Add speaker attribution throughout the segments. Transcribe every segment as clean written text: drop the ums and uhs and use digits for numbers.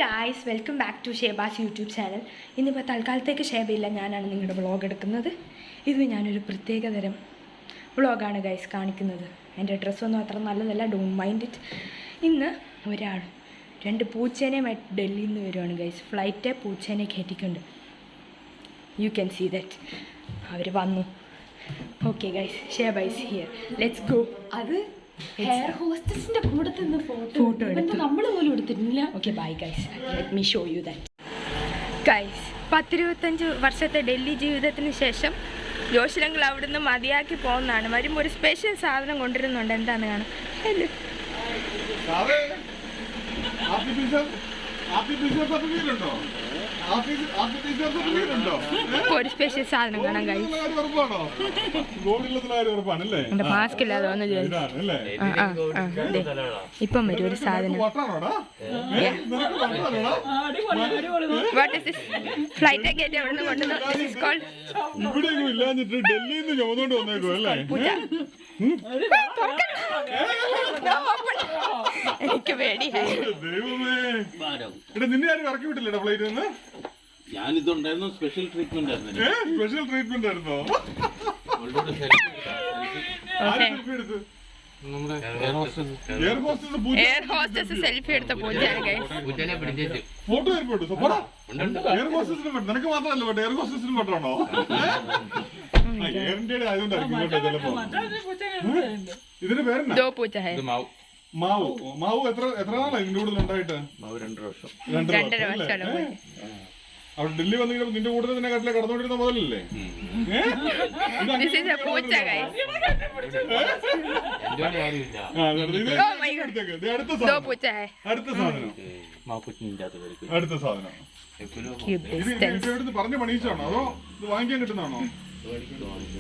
Speaker 1: Guys welcome back to Sheba's YouTube channel. ഇന്നിപ്പോൾ തൽക്കാലത്തേക്ക് ഷേബയില്ല, ഞാനാണ് നിങ്ങളുടെ വ്ളോഗ് എടുക്കുന്നത്. ഇത് ഞാനൊരു പ്രത്യേകതരം വ്ളോഗാണ് ഗായ്സ് കാണിക്കുന്നത്. എൻ്റെ ഡ്രസ്സൊന്നും അത്ര നല്ലതല്ല, ഡോണ്ട് മൈൻഡ് ഇറ്റ്. ഇന്ന് ഒരാൾ 2 പൂച്ചേനെയുമായിട്ട് ഡൽഹിയിൽ നിന്ന് വരുവാണ് ഗായ്സ്. ഫ്ലൈറ്റ് പൂച്ചേനെ കയറ്റിക്കൊണ്ട് യു ക്യാൻ സീ ദാറ്റ് അവർ വന്നു. Okay guys, Sheba's here, let's go. അത്
Speaker 2: ഹെയർ ഹോസ്റ്റസിന്റെ കൂടെ തന്നെ ഫോട്ടോ എടുത്തു, നമ്മൾ പോലും എടുത്തിട്ടില്ല.
Speaker 1: Okay bye guys, let me show you that. Guys 10-25 വർഷത്തെ ഡൽഹി ജീവിതത്തിന് ശേഷം ജോഷിലങ്ങൾ അവിടുന്ന് മതിയാക്കി പോകുന്നതാണ്. വരുമ്പോൾ ഒരു സ്പെഷ്യൽ സാധനം കൊണ്ടുവരുന്നുണ്ട്. എന്താണെന്ന് കാണാം. ഒരു സ്പെഷ്യൽ സാധനം കാണാം ഗൈസ്. എന്റെ മാസ്ക് ഇല്ലാതെ വന്ന് ഇപ്പം വരും ഒരു സാധനം. What is this? ഫ്ലൈറ്റ് ഒക്കെ എവിടുന്ന് കൊണ്ടുവന്നു? എനിക്ക് പേടിയായി.
Speaker 3: നിന്നെ ആരും ഇറക്കി വിട്ടില്ലടാ ഫ്ലൈറ്റിൽ നിന്ന്?
Speaker 4: ഞാനിതുണ്ടായിരുന്നു. സ്പെഷ്യൽ ട്രീറ്റ്മെന്റ് ആയിരുന്നു.
Speaker 3: സ്പെഷ്യൽ ട്രീറ്റ്മെന്റ് ആയിരുന്നോ?
Speaker 1: എയർ ഹോസ്റ്റസ് സെൽഫി എടുത്ത പൂജയാണ് ഗൈസ്.
Speaker 3: ഫോട്ടോ എയർ ഹോസ്റ്റസിന് പെട്ടോ? നിനക്ക് മാത്രമല്ല പെട്ടോ, എയർ ഹോസ്റ്റസിന് പെട്ടാണോ? എയർ ഇന്ത്യയുടെ ആയതുകൊണ്ടായിരിക്കും. ഇതിന്റെ പേരെന്താ?
Speaker 1: ദോ പൂച്ച ഹൈ.
Speaker 3: മാവു. മാവു എത്ര നാളായി ഇതിന്റെ കൂടുതൽ ഉണ്ടായിട്ട്?
Speaker 4: 2 വർഷം.
Speaker 1: 2.5 വർഷം.
Speaker 3: അവിടെ ഡൽഹി വന്നു നിന്റെ കൂടുതൽ തന്നെ കട്ടിലെ കടന്നുകൊണ്ടിരുന്ന മുതലല്ലേ?
Speaker 1: This is a പൂച്ച guys. ദോ പൂച്ച ഹൈ.
Speaker 3: അടുത്ത സാധനം ഇത് പറഞ്ഞ പണിയിച്ചാണോ അതോ ഇത് വാങ്ങിക്കാൻ കിട്ടുന്നതാണോ?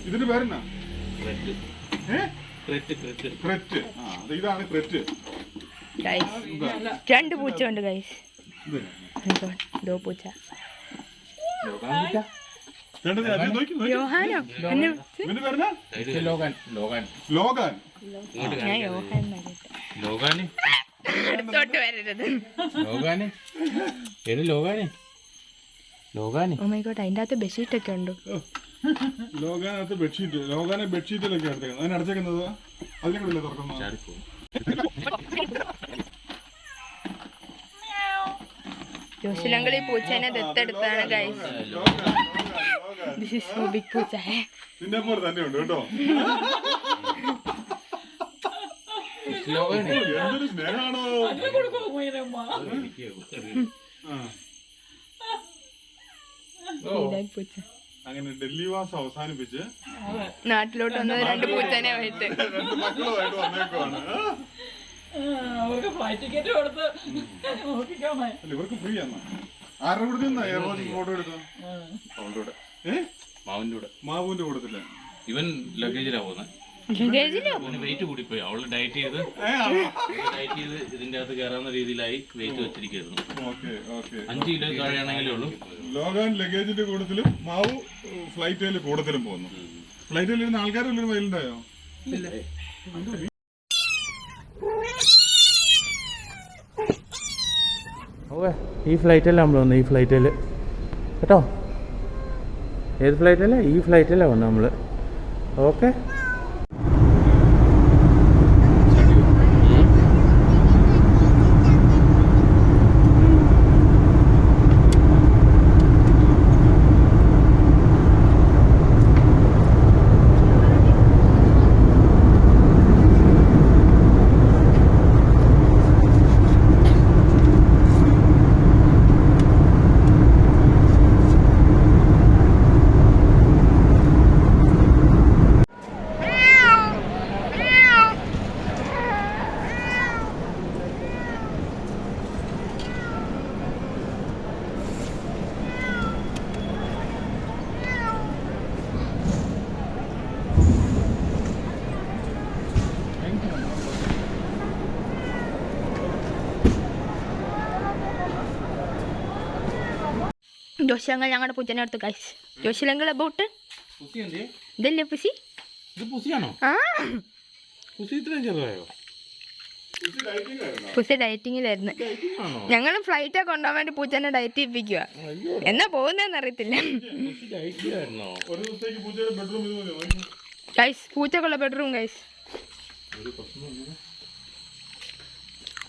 Speaker 3: ഇതിന്റെ പേരെന്നാ? ക്രെറ്റ്. ഇതാണ് ക്രെറ്റ്.
Speaker 1: 2 പൂച്ച ഉണ്ട് ഗൈസ്. ദോ പൂച്ച. യോഹാനോ? അടുത്തോട്ട് വരരുത്. ഓ മൈ ഗോഡ്, അതിൻ്റെ അകത്ത് ബെഡ്ഷീറ്റ് ഒക്കെ ഉണ്ട്.
Speaker 3: ലോകാനകത്ത് ബെഡ്ഷീറ്റ്. ലോകാനെ ബെഡ്ഷീറ്റിലൊക്കെ അടുത്തേക്കുന്നത്. അതിന് അടച്ചേക്കുന്നത് അതിനെ കൂടെ തുറക്കുന്നത്.
Speaker 1: ജോഷിലങ്ങൾ ഈ പൂച്ചേനെ ദത്തെടുത്താണ് guys. This is so big പൂച്ച.
Speaker 3: നിന്നെ പോലെ തന്നെ ഉണ്ട് കേട്ടോ. എന്തൊരു സ്നേഹാണോ. അങ്ങനെ ഡൽഹി വാസം അവസാനിപ്പിച്ച്
Speaker 1: നാട്ടിലോട്ട് വന്നത് 2 പൂച്ചനെ ആയിട്ട്.
Speaker 3: 2 മക്കളുമായിട്ട് വന്നേക്കുവാണ്. ഇവർക്ക് ഫ്രീ ആണോ? ആരുടെ കൂടെ നിന്നാ എയർ ഹോസ്റ്റസ് ഫോട്ടോ എടുത്തോ? മാവുവിന്റെ കൂടത്തില്ല.
Speaker 4: ഇവൻ ലഗേജിലാ പോകുന്നത്. വെയിറ്റ് കൂടിപ്പോയി. അവള് ഡയറ്റ് ചെയ്ത് ഇതിന്റെ അകത്ത് കയറാവുന്ന രീതിയിലായി വെയിറ്റ് വെച്ചിരിക്കുന്നു. 5 കിലോ താഴെയാണെങ്കിലേ ഉള്ളൂ.
Speaker 3: ലോകാൻ ലഗേജിന്റെ കൂട്ടത്തിലും മാവു ഫ്ലൈറ്റിൽ കൂടത്തിലും പോകുന്നു. ഫ്ലൈറ്റിൽ ഇരുന്ന ആൾക്കാരെല്ലാം വയലുണ്ടായോ?
Speaker 5: ഈ ഫ്ലൈറ്റല്ല നമ്മൾ വന്നത്. ഈ ഫ്ലൈറ്റിൽ കേട്ടോ. ഏത് ഫ്ലൈറ്റല്ല? ഈ ഫ്ലൈറ്റിലാണ് വന്നത് നമ്മൾ. ഓക്കെ.
Speaker 1: ജോഷിലങ്ങൾ ഞങ്ങളുടെ പൂച്ചനെ എടുത്തു ഗൈസ്. ജോഷിലങ്ങൾ അബൌട്ട് ഇതല്ലേ പുസി?
Speaker 5: ഇത് പുസിയാണോ?
Speaker 1: ആ
Speaker 5: പുസി ഇത്രയും ചെറുതായോ?
Speaker 1: പൂച്ച ഡയറ്റിങ്ങിലായിരുന്നു. ഞങ്ങൾ ഫ്ലൈറ്റൊക്കെ കൊണ്ടുപോകാൻ വേണ്ടി പൂച്ചനെ ഡയറ്റ് ചെയ്യിപ്പിക്കുക. എന്നാ പോകുന്നതെന്ന് അറിയത്തില്ല.
Speaker 3: ഒരു ദിവസത്തേക്ക് പൂച്ചയുടെ ബെഡ്റൂം ഇത് മതി.
Speaker 1: ഗൈസ്, പൂച്ചക്കുള്ള ബെഡ്റൂം ഗൈസ്.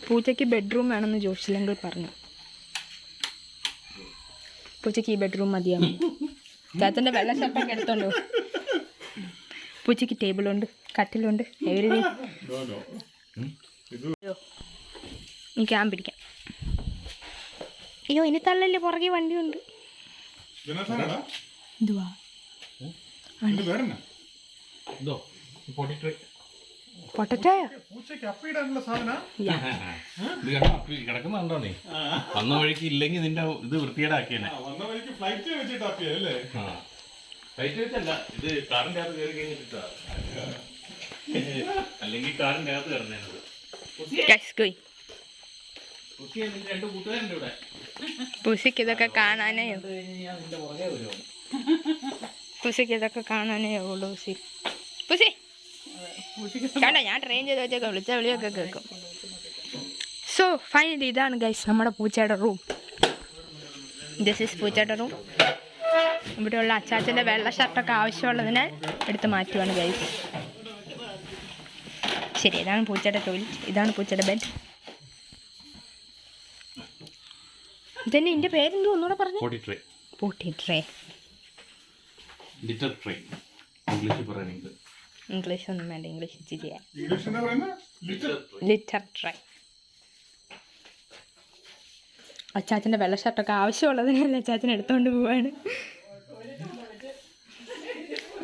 Speaker 1: പൂച്ചയ്ക്ക് ബെഡ്റൂം വേണമെന്ന് ജോഷിലങ്കിൾ പറഞ്ഞു. പൂച്ചയ്ക്ക് ഈ ബെഡ്റൂം മതിയാവും. ചാച്ചൻ്റെ വെള്ള ഷർട്ടൊക്കെ എടുത്തോണ്ടോ. പൂച്ചയ്ക്ക് ടേബിളുണ്ട്, കട്ടിലുണ്ട്, എവരിതിങ്. ഈ ക്യാമ്പ് പിടിക്കാം. അയ്യോ, ഇനി തള്ളല്ലേ, പുറകെ വണ്ടിയുണ്ട്. എന്തുവാ പൊട്ടറ്റോയോ?
Speaker 3: പൂച്ചയ്ക്ക് അപ്പിടാനുള്ള സാധനം
Speaker 4: കിടക്കുന്നുണ്ടോ നീ? വന്ന വഴിക്ക് ഇല്ലെങ്കിൽ നിന്റെ ഇത് വൃത്തികേടാക്കിയല്ലേ.
Speaker 3: വന്ന വഴിക്ക് ഫ്ലൈറ്റ് വെച്ചിട്ട് അപ്പിയല്ലേ?
Speaker 4: ഫ്ലൈറ്റ് വെച്ചല്ല, ഇത് കാറിന്റെ അകത്ത് കയറി കഴിഞ്ഞിട്ടാ. അല്ലെങ്കിൽ കാറിന്റെ അകത്ത് കിടന്നത്. രണ്ട് കൂട്ടുകാരുണ്ട് ഇവിടെ.
Speaker 1: പൂച്ചയ്ക്ക് ഇതൊക്കെ കാണാനേ
Speaker 4: നിന്റെ പുറകെ വരുമോ?
Speaker 1: പൂച്ചയ്ക്ക് ഇതൊക്കെ കാണാനേ ഉള്ളൂ. പൂസി കണ്ട, ഞാൻ ട്രെയിൻ ചെയ്ത് വെച്ചൊക്കെ വിളിച്ച വിളിയൊക്കെ കേൾക്കും. സോ ഫൈനലി ഇതാണ് ഗൈസ് നമ്മുടെ പൂച്ചയുടെ റൂം. ദിസ് ഈസ് പൂച്ചയുടെ റൂം. ഇവിടെയുള്ള അച്ചാച്ചൻ്റെ വെള്ള ഷർട്ടൊക്കെ ആവശ്യമുള്ളതിനാൽ എടുത്ത് മാറ്റുവാണ് ഗൈസ്. ശരി, ഇതാണ് പൂച്ചയുടെ ടോയ്ലറ്റ്, ഇതാണ് പൂച്ചയുടെ ബെഡ്. ഇതന്നെ എൻ്റെ പേരെന്തോ ഒന്നുകൂടെ പറഞ്ഞു. പോട്ടി ട്രേ.
Speaker 4: ലിറ്റർ ട്രേ ഇംഗ്ലീഷിൽ പറയുന്നത്.
Speaker 1: ഇംഗ്ലീഷ് ഒന്നും വേണ്ട, ഇംഗ്ലീഷ് ചെയ്യാൻ.
Speaker 3: Litre
Speaker 1: tray. അച്ചാച്ചൻ്റെ വെള്ള ഷർട്ടൊക്കെ ആവശ്യമുള്ളതിനല്ല അച്ചാച്ചൻ എടുത്തുകൊണ്ട് പോവാണ്.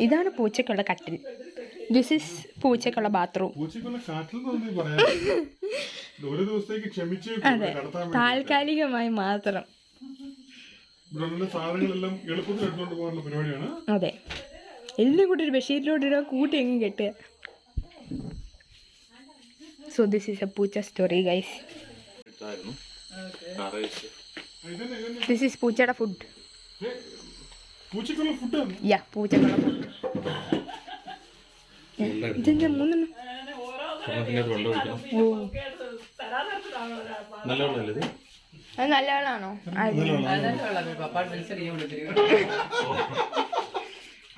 Speaker 1: ഇതാണ് പൂച്ചക്കുള്ള കട്ടിൽ. ദിസ് ഇസ് പൂച്ചക്കുള്ള ബാത്റൂം. അതെ, താൽക്കാലികമായി മാത്രം. അതെ, എല്ലാം കൂടി ഒരു ബെഡ്ഷീറ്റിലോട്ട് ഇടുക, കൂട്ടി എങ്ങും കെട്ടുക. സോ ദിസ് ഈസ് എ പൂച്ച സ്റ്റോറി ഗൈസ്. ദിസ് ഈസ് പൂച്ചയുടെ ഫുഡ്.
Speaker 3: പൂച്ചക്കുള്ള ഫുഡ്.
Speaker 1: യാ, പൂച്ചക്കുള്ള ഫുഡ്. ഇതെന്താ മൂന്നെണ്ണം? ഓ, അത് നല്ല വെള്ളമാണോ?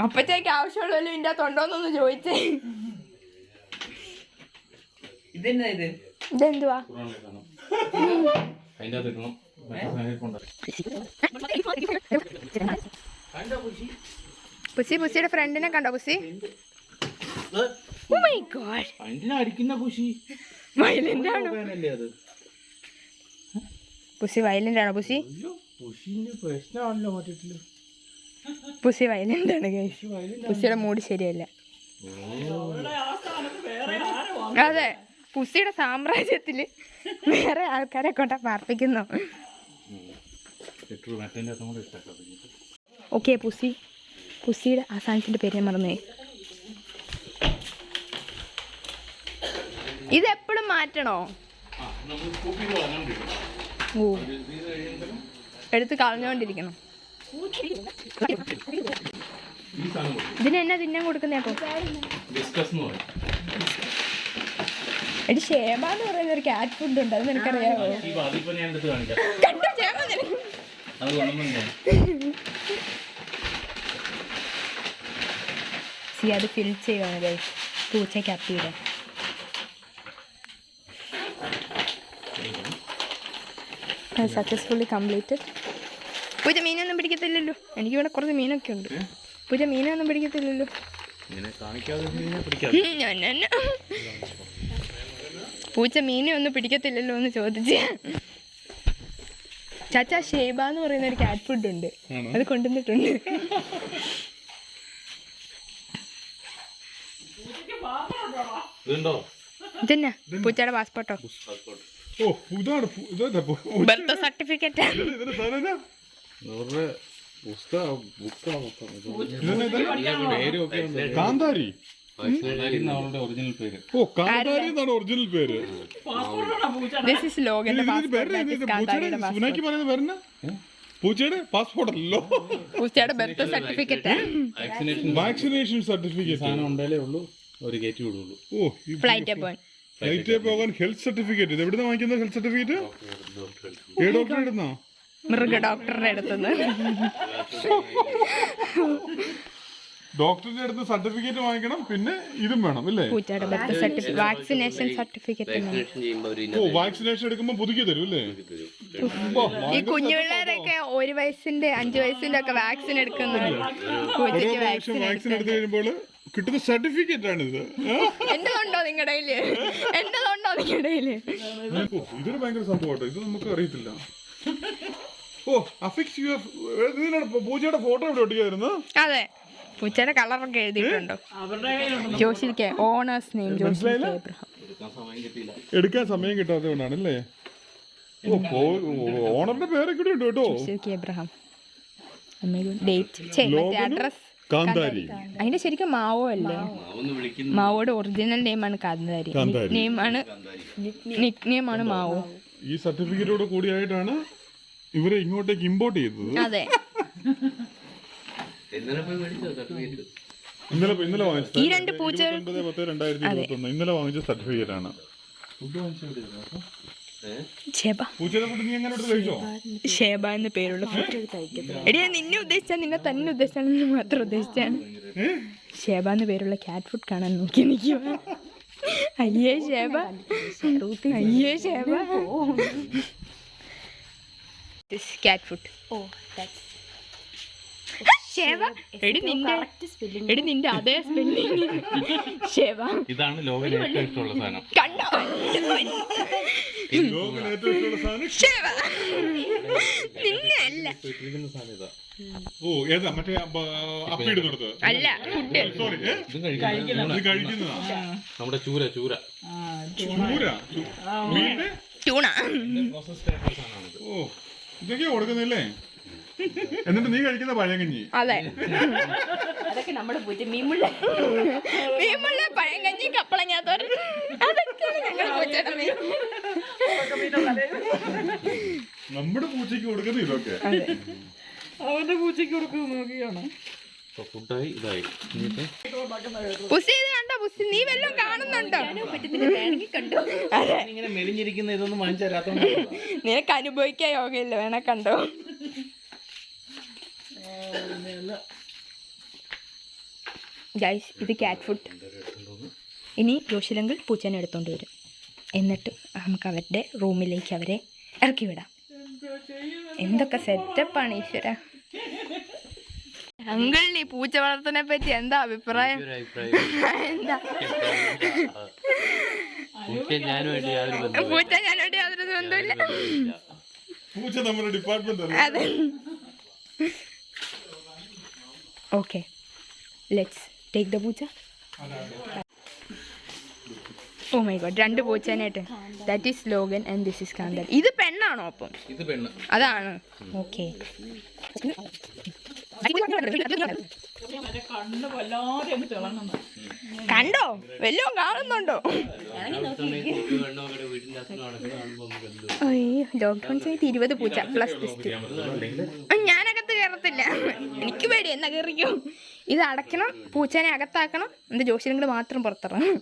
Speaker 1: അപ്പത്തേക്ക് ആവശ്യമുള്ളല്ലോ ഇതിൻ്റെ അകത്തുണ്ടോന്നൊന്ന് ചോദിച്ചേ. ഇതെന്തുവാ? പുസി, പുസിയുടെ ഫ്രണ്ടിനെ കണ്ടോ പുസി? Oh my God.
Speaker 4: അടിക്കുന്ന പുഷി
Speaker 1: വയലന്റ് ആണോ? പുസി വയലന്റ് ആണോ? പുസി
Speaker 5: പ്രശ്നമാണല്ലോ മറ്റേ.
Speaker 1: പുസി വയലന്റ് ആണ് ഗൈസ്. പുസിയുടെ മൂഡ് ശരിയല്ല. അതെ, പുസിയുടെ സാമ്രാജ്യത്തില് വേറെ ആൾക്കാരെ കൊണ്ടാ പാർപ്പിക്കുന്നു. ഓക്കെ, പുസിയുടെ ആ സാധനത്തിൻ്റെ പേര് ഞാൻ മറന്നേ. ഇതെപ്പോഴും മാറ്റണോ? ഓ, എടുത്ത് കളഞ്ഞോണ്ടിരിക്കണം. ഇതിനെന്നാ തിന്നാൻ കൊടുക്കുന്നേ? അപ്പൊ എടി, ഷേബ എന്ന് പറയുന്ന ഒരു ക്യാറ്റ് ഫുഡ് ഉണ്ട്, അത് നിനക്കറിയാമോ? കണ്ടോ ഷേബ? അത് ഫിൽ ചെയ്യുവാണ് ഗൈസ്, പൂച്ചയ്ക്ക് അപ്പിയുടെ. Successfully completed. പൂച്ച മീനൊന്നും പിടിക്കത്തില്ലല്ലോ. എനിക്കിവിടെ കുറച്ച് മീനൊക്കെ ഉണ്ട്. പൂച്ച മീനൊന്നും പിടിക്കത്തില്ലല്ലോ. പൂച്ച മീനെ ഒന്നും പിടിക്കത്തില്ലല്ലോ എന്ന് ചോദിച്ച. ചാച്ച, ഷേബ എന്ന് പറയുന്ന ഒരു ക്യാറ്റ് ഫുഡ് ഉണ്ട്, അത് കൊണ്ടുവന്നിട്ടുണ്ട്. ഇതന്നെ പൂച്ചയുടെ പാസ്പോർട്ടോ? Birth certificate.
Speaker 3: കാന്താരി.
Speaker 4: ഒറിജിനൽ പേര്.
Speaker 3: ഓ, കാന്താരി എന്നാണ് ഒറിജിനൽ പേര്.
Speaker 1: ദിസ് ഈസ് ലോഗന്റെ പാസ്പോർട്ട്.
Speaker 3: പൂച്ചയുടെ പാസ്പോർട്ട് അല്ലോ,
Speaker 1: പൂച്ചയുടെ ബർത്ത് സർട്ടിഫിക്കറ്റ്.
Speaker 3: വാക്സിനേഷൻ സർട്ടിഫിക്കറ്റ്
Speaker 5: സാധനം ഉണ്ടല്ലേ ഉള്ളൂ, ഒരു ഗേറ്റ് വിടുള്ളൂ.
Speaker 3: ഓ,
Speaker 1: ഫ്ലൈറ്റ് അപ്പോയിന്റ്.
Speaker 3: ഫ്ലൈറ്റിൽ പോകാൻ ഹെൽത്ത് സർട്ടിഫിക്കറ്റ്. ഇത് എവിടുന്ന വാങ്ങിക്കുന്ന ഹെൽത്ത് സർട്ടിഫിക്കറ്റ്? ഏ ഡോക്ടറെ എടുന്നോ?
Speaker 1: മൃഗ ഡോക്ടറുടെ അടുത്തുനിന്ന്.
Speaker 3: ഡോക്ടറിന്റെ അടുത്ത് സർട്ടിഫിക്കറ്റ് വാങ്ങിക്കണം, പിന്നെ ഇതും വേണം അല്ലേ?
Speaker 1: പൂച്ചയുടെ ബർത്ത് സർട്ടിഫിക്കറ്റ്, വാക്സിനേഷൻ സർട്ടിഫിക്കറ്റ്.
Speaker 3: ഓ, വാക്സിനേഷൻ എടുക്കുമ്പോ പുതുക്കി തരും അല്ലേ?
Speaker 1: ഈ കുഞ്ഞു പിള്ളേരൊക്കെ 1 വയസ്സിന്റെ 5 വയസ്സിന്റെ ഒക്കെ വാക്സിൻ എടുക്കുന്നുണ്ട്. പൂച്ചയ്ക്ക്
Speaker 3: വാക്സിൻ എടുത്തു കഴിയുമ്പോൾ കിട്ടുന്ന സർട്ടിഫിക്കറ്റ് ആണിത്.
Speaker 1: എന്റെതുണ്ടോ നിങ്ങളുടെ കയ്യില്? എന്റെതുണ്ടോ നിങ്ങളുടെ കയ്യില്?
Speaker 3: ഇതൊരു ഭയങ്കര സംഭവം, ഇത് നമുക്ക് അറിയത്തില്ല. ഓ, അഫിക്സ് യുവർ പൂജയുടെ ഫോട്ടോ ഇവിടെ ഒട്ടിക്കായിരുന്നു.
Speaker 1: അതെ, പൂച്ചയുടെ കളറൊക്കെ എഴുതിയിട്ടുണ്ടോ? ജോഷിൽക്ക് ഓണേഴ്സ് നെയിം ജോഷിൽ എബ്രഹാം.
Speaker 3: എടുക്കാൻ സമയം കിട്ടാത്തത് കൊണ്ടാണ് അല്ലേ? ഓണറിന്റെ പേരൊക്കെ ഇവിടെ ഉണ്ട് കേട്ടോ.
Speaker 1: ജോഷിൽക്ക് എബ്രഹാം. ഡേറ്റ്, അഡ്രസ്
Speaker 3: കാന്താരി.
Speaker 1: അതിന്റെ ശരിക്കും മാവോ അല്ലേ? മാവോയുടെ ഒറിജിനൽ നെയിമാണ് കാന്താരി, നെയിമാണ് നിക് നെയിമാണ് മാവോ.
Speaker 3: ഈ സർട്ടിഫിക്കറ്റോട് കൂടിയായിട്ടാണ് ഇവരെ ഇങ്ങോട്ടേക്ക് ഇമ്പോർട്ട് ചെയ്തത്.
Speaker 1: അതെ,
Speaker 3: ഇന്നലെ വാങ്ങിച്ചത്.
Speaker 1: ഈ 2 പൂച്ചകൾ
Speaker 3: 29/10/2021 ഇന്നലെ വാങ്ങിച്ച സർട്ടിഫിക്കറ്റ് ആണ്.
Speaker 1: പൂച്ചയുടെ
Speaker 3: ഫുഡ് നീ എങ്ങനെ കഴിച്ചോ?
Speaker 1: ഷേബ എന്ന് പേരുള്ള ഫുഡ്. എടി, നിന്നെ ഉദ്ദേശിച്ചാൽ നിന്നെ തന്നെ ഉദ്ദേശിച്ചാണ്, മാത്രം ഉദ്ദേശിച്ചാണ്. ഷേബ എന്ന് പേരുള്ള ക്യാറ്റ് ഫുഡ് കാണാൻ നോക്കി നിൽക്കുക. അയ്യേ ഷേബ, അയ്യേ ഷേബ. Cat food. എടി നിന്റെ അതേ സ്പെല്ലിംഗ്. ഷേബ.
Speaker 4: ഇതാണ് ലോകത്തിലെ ഏറ്റവും ഇഷ്ടമുള്ള സാധനം.
Speaker 1: കണ്ടോ? ഷേബ നിന്നെ അല്ല.
Speaker 3: ഓ, ഏതാ മറ്റേ അപ്പിടുന്നിടത്ത്
Speaker 1: അല്ല, ഫുഡ്.
Speaker 3: സോറി, ഇത് കഴിക്കുന്നതാ.
Speaker 4: നമ്മുടെ ചൂര ചൂര
Speaker 1: ട്യൂണ.
Speaker 3: ഓ, ഇതൊക്കെയാ കൊടുക്കുന്നില്ലേ? എന്നിട്ട് നീ കഴിക്കുന്ന പഴങ്കഞ്ഞി.
Speaker 1: അതെ, അതൊക്കെ നമ്മുടെ പൂച്ച. മീമുള്ള പഴങ്കഞ്ഞി, കപ്പളങ്ങാത്തോരൻ, അതൊക്കെയാണ് ഞങ്ങളുടെ പൂച്ചയുടെ മീൻ.
Speaker 3: നമ്മുടെ പൂച്ചയ്ക്ക് കൊടുക്കുന്ന ഇതൊക്കെ
Speaker 2: അവന്റെ പൂച്ചയ്ക്ക് കൊടുക്കുന്നത് നോക്കിയാണ്.
Speaker 4: ഫുഡായി ഇതായി.
Speaker 1: പുസി ഇത് കണ്ടോ? പുസി നീ വല്ലതും കാണുന്നുണ്ടോ?
Speaker 4: ഇങ്ങനെ മെലിഞ്ഞിരിക്കുന്ന ഇതൊന്നും വാങ്ങിച്ചു തരാത്തോണ്ട്
Speaker 1: നിനക്ക് അനുഭവിക്കാൻ യോഗയില്ല, വേണ കണ്ടോ? ഗൈസ്, ഇത് ക്യാറ്റ് ഫുഡ്. ഇനി ജോഷിലങ്കിൾ പൂച്ചേനെ എടുത്തോണ്ട് വരും. എന്നിട്ട് നമുക്ക് അവരുടെ റൂമിലേക്ക് അവരെ ഇറക്കി വിടാം. എന്തൊക്കെ സെറ്റപ്പാണ് ഈശ്വര. അങ്കിളിന് ഈ പൂച്ച വളർത്തനെ പറ്റി എന്താ അഭിപ്രായം? എന്താ? പൂച്ച ഞാനുമായിട്ട് യാതൊരു ബന്ധമില്ല.
Speaker 3: പൂച്ച നമ്മുടെ ഡിപ്പാർട്ട്മെന്റ്.
Speaker 1: അതെ. ഓക്കെ, ലെറ്റ്സ് ടേക്ക് ദ പൂച്ച. ഓ മൈ ഗോഡ്, 2 പൂച്ചേനായിട്ട്. That is Logan and this is Kanthari. ഇത് പെണ്ണാണോ? അപ്പം
Speaker 4: ഇത് പെണ്ണ്.
Speaker 1: അതാണ്. ഓക്കെ, കണ്ടോ? വല്ലതും കാണുന്നുണ്ടോ? അയ്യോ, ലോക്ക്ഡൗൺ സമയത്ത് 20 പൂച്ച പ്ലസ് ടെസ്റ്റ്. ഞാനകത്ത് കയറത്തില്ല, എനിക്ക് പേടി. എന്നാ കയറിക്കോ. ഇത് അടയ്ക്കണം, പൂച്ചേനെ അകത്താക്കണം, എൻ്റെ ജോഷിലും മാത്രം പുറത്തിറങ്ങണം.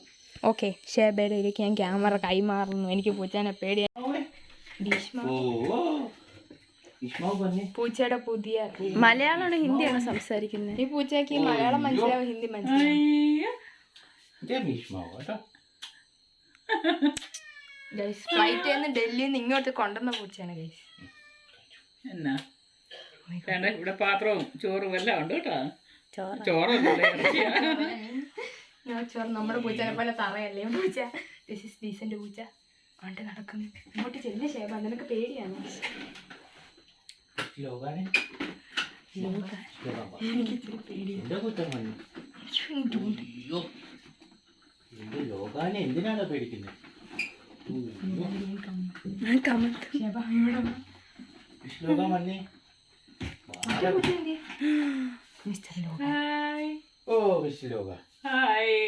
Speaker 1: ഓക്കെ, ഷേബയുടെ ഇതിലേക്ക് ഞാൻ ക്യാമറ കൈമാറുന്നു. എനിക്ക് പൂച്ചേനെ പേടിയാണ്. പൂച്ചയുടെ പുതിയ മലയാളമാണോ ഹിന്ദിയാണോ സംസാരിക്കുന്നത്? ഈ പൂച്ചയ്ക്ക് മലയാളം മനസ്സിലാവും, ഹിന്ദി മനസ്സിലാവും. ഗൈസ്, ഫ്ലൈറ്റിൽ നിന്ന് ഡൽഹിയിൽ നിന്ന് ഇങ്ങോട്ട് കൊണ്ടുവന്ന പൂച്ചയാണ് ഗൈസ്.
Speaker 2: എന്നാ ഇവിടെ പാത്രവും ചോറും എല്ലാം ഉണ്ട് കേട്ടോ. ചോറ്
Speaker 1: നമ്മുടെ പൂച്ചനെ പോലെ തറയല്ലേ പൂച്ച. ദിസ് ഇസ് ഡീസന്റ് പൂച്ച. കണ്ട് നടക്കുന്നു. ഇങ്ങോട്ട് ചെല്ല് ഷേബ, നിനക്ക് പേടിയാണ്.
Speaker 5: എന്തിനാണ് പേടിക്കുന്നത്? ഓ മിസ്റ്റർ ലോക,
Speaker 2: ഹായ്,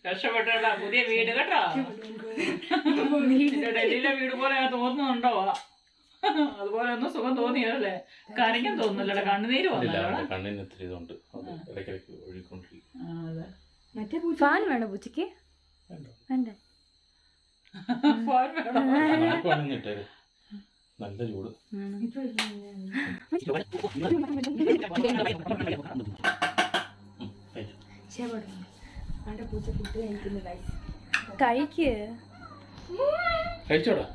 Speaker 2: കഷ്ടപ്പെട്ടാ പുതിയ വീട് കേട്ടോ. ഡൽഹിയിലെ വീട് പോലെ തോന്നുന്നുണ്ടോ? അതുപോലെ ഒന്നും സുഖം തോന്നിയല്ലേ? കരയ്ക്കാൻ തോന്നുന്നില്ലടാ, കണ്ണുനീര് വന്നല്ലോ.
Speaker 4: കണ്ണിന് ഇത്തിരി ഇതുണ്ട്, ഇടയ്ക്കിടയ്ക്ക് ഒഴുകിക്കൊണ്ടിരിക്കും.
Speaker 1: ഫാൻ വേണോ പൂച്ചക്ക്? വേണ്ട.
Speaker 2: ഫോൺ വേണോ?
Speaker 5: നമുക്ക് വേണമെങ്കിൽ ഇട്ടേര്. നല്ല ചൂട്.
Speaker 1: കഴിക്ക്.
Speaker 5: കഴിച്ചോടാ.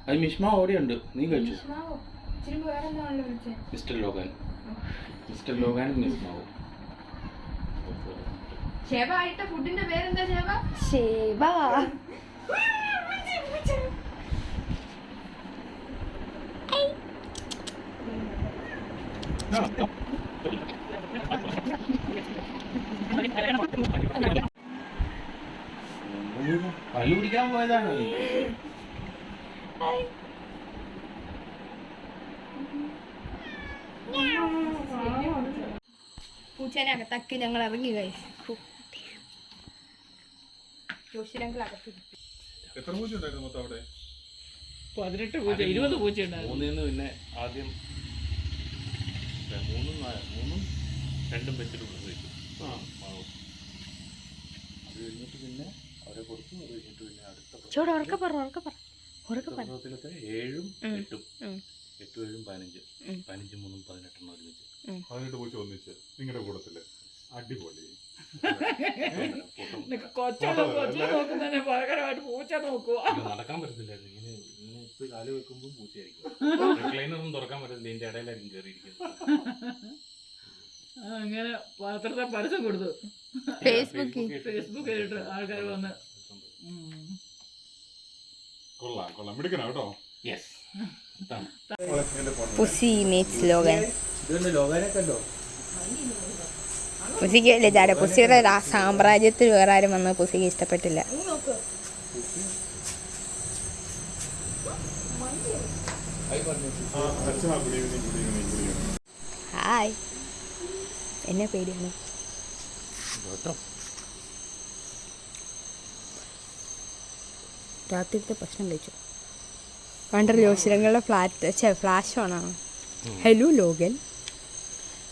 Speaker 5: അത് മിഷ്മ ഓടിയുണ്ട്, നീ കഴിച്ചു. മിസ്റ്റർ ലോകാനും മിസ്മാവും.
Speaker 1: ഫുഡിന്റെ പേരെന്താ ഷേബ?
Speaker 5: പല്ല് പിടിക്കാൻ പോയതാണ്.
Speaker 1: പൂച്ചേനെ അകത്താക്കി ഞങ്ങൾ ഇറങ്ങി കഴിച്ചു. ജോഷിനകത്ത്
Speaker 3: എത്ര പൂച്ച ഉണ്ടായിരുന്നു മൊത്തം അവിടെ?
Speaker 2: 18 പൂച്ച, 20 പൂച്ച ഉണ്ടായിരുന്നു.
Speaker 5: 3 പിന്നെ ആദ്യം 3 2 വെച്ചിട്ട് പ്രസവിച്ചു. അത് കഴിഞ്ഞിട്ട് പിന്നെ അവരെ കൊടുത്തു. അത് കഴിഞ്ഞിട്ട് പിന്നെ അടുത്ത
Speaker 1: ചോട് ഉറക്കെ പറ
Speaker 5: 7 8 8 7 15 15 3 18 ഒരുമിച്ച്
Speaker 3: 18 പൂച്ച ഒന്നിച്ച് നിങ്ങളുടെ കൂടത്തില്. അടിപൊളി.
Speaker 2: കൊച്ചുള്ള കൊച്ചിനെ നോക്കുന്നതിന് പകരമായിട്ട് പൂച്ച നോക്കുക.
Speaker 5: നടക്കാൻ പറ്റത്തില്ലായിരുന്നു. ഇങ്ങനെ ഇട്ട് കാല് വെക്കുമ്പോൾ പൂച്ചയായിരിക്കും. റിക്ലൈനറൊന്നും തുറക്കാൻ പറ്റത്തില്ല, ഇതിന്റെ ഇടയിലായിരിക്കും കയറിയിരിക്കുന്നത്.
Speaker 2: അങ്ങനെ പത്രത്തെ പരസ്യം കൊടുത്തു. ഫേസ്ബുക്കിലിട്ട് ആൾക്കാർ വന്ന്.
Speaker 3: കൊള്ളാം മിടുക്കനാ കേട്ടോ.
Speaker 5: യെസ്.
Speaker 1: Pussy meats Logan.
Speaker 5: ഇതുകൊണ്ട് ലോകാനെ കണ്ടോ?
Speaker 1: പുസിക്ക് വലിയ ചാട. പുസിയുടെ സാമ്രാജ്യത്തിൽ വേറെ ആരും വന്ന് പുസിക്ക് ഇഷ്ടപ്പെട്ടില്ല. ഹായ്, എന്നെ പേടിയാണ്. രാത്രിത്തെ ഭക്ഷണം കഴിച്ചു. കണ്ടോ ജോഷിരങ്ങളുടെ ഫ്ലാഷ് ഓണാണ്. Hello Logan.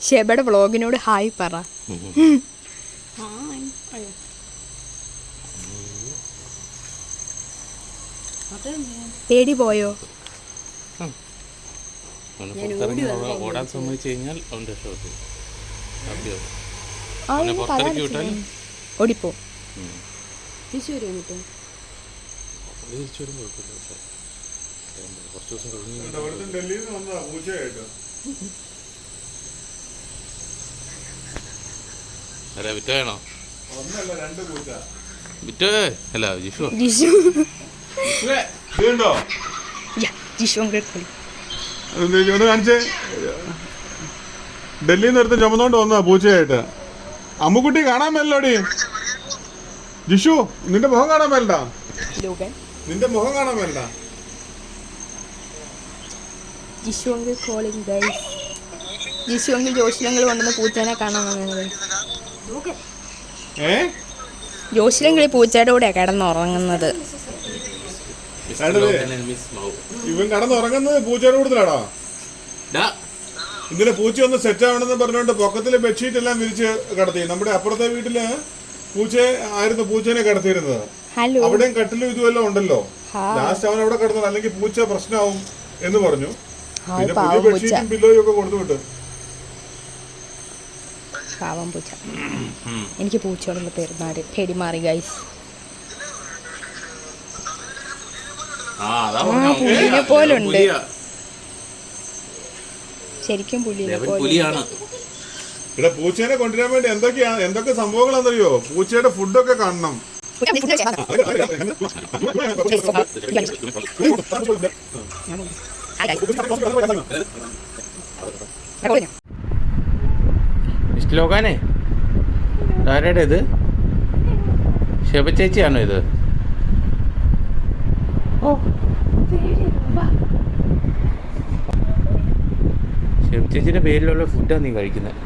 Speaker 1: ഷെബയുടെ വ്ളോഗിനോട് ഹായ് പറ. പേടി പോയോ?
Speaker 5: ഓടാൻ സമ്മതിച്ചു കഴിഞ്ഞാൽ അവൻ്റെ ഷോട്ട്
Speaker 1: ഓടിപ്പോ.
Speaker 5: തിരിച്ചു വരും കുഴപ്പമില്ല. പക്ഷേ കുറച്ച് ദിവസം കഴിഞ്ഞ്
Speaker 3: ഡൽഹിയിൽ നിന്ന് വന്നതാ പൂച്ചയായിട്ട്.
Speaker 5: അല്ല വിറ്റോ വേണോ?
Speaker 3: ഒന്നല്ല 2 പൂച്ച.
Speaker 5: വിറ്റോ അല്ല ജിഷു.
Speaker 3: ഇതുണ്ടോ? ഒന്ന് കാണിച്ചേ. ഡൽഹിയിൽ നിന്ന് എടുത്ത് ചുമന്നോണ്ട് വന്നതാ പൂച്ചയായിട്ട്. അമ്മുക്കുട്ടി കാണാൻ മേലോടി. ജിഷു നിന്റെ മുഖം കാണാൻ മേലടാ. നിന്റെ മുഖം കാണാൻ മേലടാ.
Speaker 1: ജിഷുവെങ്കിൽ കോളിംഗ് ഗൈസ്. ജിഷുവെങ്കിൽ ജോഷിലങ്ങൾ കൊണ്ടുവന്ന് പൂച്ചേനെ കാണാൻ വന്നത്. ജോഷിലെങ്കിൽ പൂച്ചയുടെ കൂടെയാണ് കിടന്നുറങ്ങുന്നത്.
Speaker 3: ഇവൻ കിടന്നുറങ്ങുന്നത് പൂച്ചയുടെ കൂടുതലാടാ. ഇന്നലെ പൂച്ച ഒന്ന് സെറ്റ് ആവണമെന്ന് പറഞ്ഞുകൊണ്ട് പൊക്കത്തിലെ ബെഡ്ഷീറ്റ് എല്ലാം വിരിച്ച് കിടത്തി. നമ്മുടെ അപ്പുറത്തെ വീട്ടില് പൂച്ചേനെ കിടത്തിയിരുന്നത്. അവിടെയും കട്ടിലും ഇതുമെല്ലാം ഉണ്ടല്ലോ. ലാസ്റ്റ് അവൻ അവിടെ കിടന്നത്, അല്ലെങ്കിൽ പൂച്ച പ്രശ്നമാവും എന്ന് പറഞ്ഞു. പിന്നെ പുതിയ ബെഡ്ഷീറ്റും പില്ലോയും ഒക്കെ കൊടുത്തു വിട്ടു.
Speaker 1: പാവം പൂച്ച. എനിക്ക് പൂച്ചയോടുള്ള പേടി മാറി ഗൈസ്. പുലിനെ പോലുണ്ട്. ശരിക്കും പുലിനെ
Speaker 5: പുലിയാണ്.
Speaker 3: ഇവിടെ പൂച്ചേനെ കൊണ്ടുവരാൻ വേണ്ടി എന്തൊക്കെ സംഭവങ്ങളാണെന്നറിയോ? പൂച്ചയുടെ ഫുഡൊക്കെ കാണണം.
Speaker 5: ലോകാനെ ആരുടെ ഇത്? ശബ ചേച്ചിയാണോ ഇത്? ശബ ചേച്ചിയുടെ പേരിലുള്ള ഫുഡാണ് നീ കഴിക്കുന്നത്.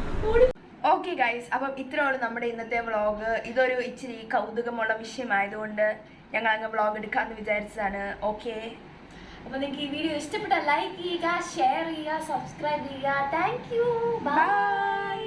Speaker 1: ഓക്കെ ഗൈസ്, അപ്പം ഇത്രയാണ് നമ്മുടെ ഇന്നത്തെ വ്ളോഗ്. ഇതൊരു ഇച്ചിരി കൗതുകമുള്ള വിഷയമായതുകൊണ്ട് ഞങ്ങൾ അങ്ങ് വ്ളോഗ് എടുക്കാമെന്ന് വിചാരിച്ചതാണ്. ഓക്കെ, അപ്പോൾ നിങ്ങൾക്ക് ഈ വീഡിയോ ഇഷ്ടപ്പെട്ടാൽ ലൈക്ക് ചെയ്യുക, ഷെയർ ചെയ്യുക, സബ്സ്ക്രൈബ് ചെയ്യുക. Thank you, by.